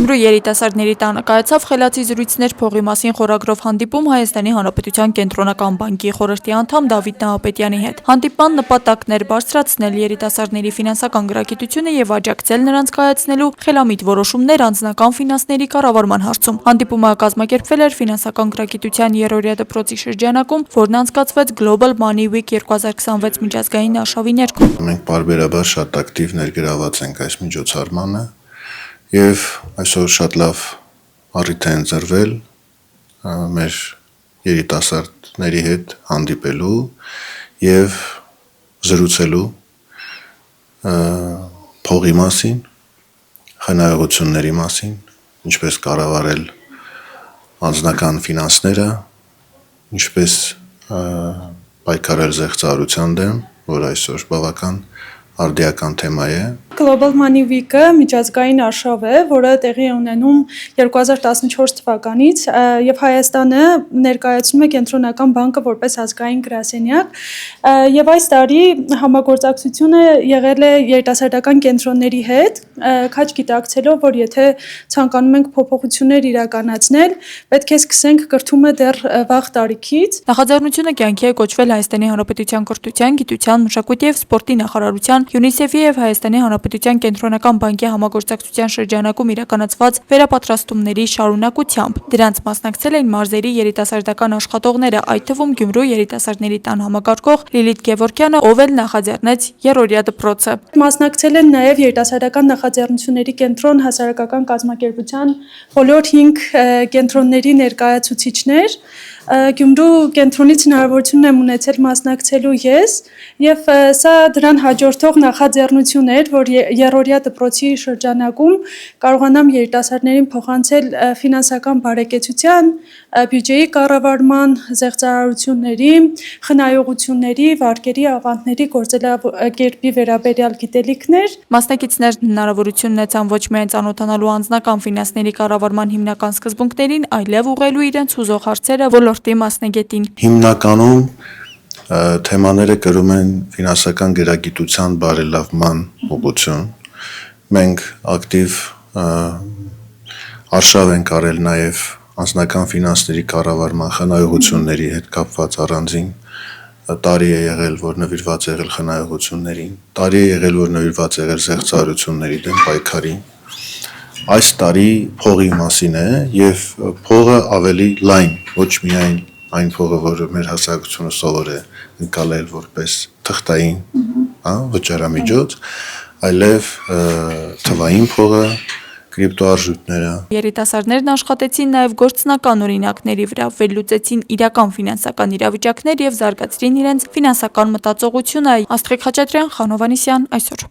Գյումրու երիտասարդների տանը կայացավ խելացի զրույցներ փողի մասին խորագրով հանդիպում Հայաստանի Հանրապետության Կենտրոնական բանկի խորհրդի անդամ Դավիթ Նահապետյանի հետ։ Հանդիպման նպատակն էր բարձրացնել երիտասարդների ֆինանսական գրագիտությունը եւ աջակցել նրանց կայացնելու խելամիտ որոշումներ անձնական ֆինանսների կառավարման հարցում։ Հանդիպումը կազմակերպվել էր ֆինանսական գրագիտության երրորդյա դպրոցի շրջանակում, որն անցկացվեց Global Money Week 2026 միջազգային արշավի ներքո։ Մենք բարբերաբար շատ ակտիվ ներգրաված ենք այս միջոցառմանը եւ այսօր շատ լավ առիթ է ընձեռվել մեր երիտասարդների հետ հանդիպելու եւ զրուցելու փողի մասին, խնայողությունների մասին, ինչպես կառավարել անձնական ֆինանսները, ինչպես պայքարել զեղծարության դեմ, որ այսօր բավական արդիական թեմա է։ Global Money Week-ը միջազգային արշավ է, որը տեղի է ունենում 2014 թվականից եւ Հայաստանը ներկայացնում է Կենտրոնական բանկը որպես ազգային գրասենյակ եւ այս տարի համագործակցությունը եղել է երիտասարդական կենտրոնների հետ, քաջ գիտակցելով, որ եթե ցանկանում ենք փոփոխություններ իրականացնել, պետք է սկսենք կրթումը դեռ վաղ տարիքից։ Նախաձեռնությունը կյանքի է կոչվել Հայաստանի Հանրապետության կրթության, գիտության, մշակույթի եւ սպորտի նախարարության, ՅՈՒՆԻՍԵՖ-ի եւ Հայաստանի Հանրապետության Կենտրոնական բանկի համագործակցության շրջանակում իրականացված վերապատրաստումների շարունակությամբ։ Դրանց մասնակցել էին մարզերի երիտասարդական աշխատողները, այդ թվում Գյումրու երիտասարդների տան համակարգող Լիլիթ Գևորգյանը, ով էլ նախաձեռնեց երրորդյա դպրոցը։ Մասնակցել են նաեւ երիտասարդական նախաձեռնությունների կենտրոն հասարակական կազմակերպության բոլոր 5 կենտրոնների ներկայացուցիչներ։ Գյումրու կենտրոնից հնարավորություն եմ ունեցել մասնակցելու ես եւ սա դրան հաջորդող նախաձեռնություն էր, որ երրորդյա դպրոցի շրջանակում կարողանամ երիտասարդներին փոխանցել ֆինանսական բարեկեցության, բյուջեի կառավարման, զեղծարարությունների, խնայողությունների, վարկերի, ավանդների գործելակերպի վերաբերյալ գիտելիքներ։ Մասնակիցներն հնարավորություն ունեցան ոչ միայն ծանոթանալու անձնական ֆինանսների կառավարման հիմնական սկզբունքներին, այլև ուղղելու իրենց հուզող հարցերը ոլորտի մասնագետին։ Հիմնականում թեմաները կրում են ֆինանսական գրագիտության բարելավման ուղղություն։ Մենք ակտիվ արշավ ենք արել նաև անձնական ֆինանսների կառավարման խնայողությունների հետ կապված առանձին տարի է եղել, որ նվիրված է եղել խնայողություններին, տարի է եղել, որ նվիրված է եղել զեղծարությունների դեմ պայքարին։ Այս տարի փողի մասին է եւ փողը ավելի լայն, ոչ միայն այն փողը, որը մեր հասարակությունը սովոր է ընկալել որպես թղթային, վճարամիջոց, այլև թվային փողը, կրիպտոարժույթները։ Երիտասարդներն աշխատեցին նաև գործնական օրինակների վրա, վերլուծեցին իրական ֆինանսական իրավիճակներ եւ զարգացրին իրենց ֆինանսական մտածողությունը։ Աստղիկ Խաչատրյան, Խանո Վանեսյան, այսօր։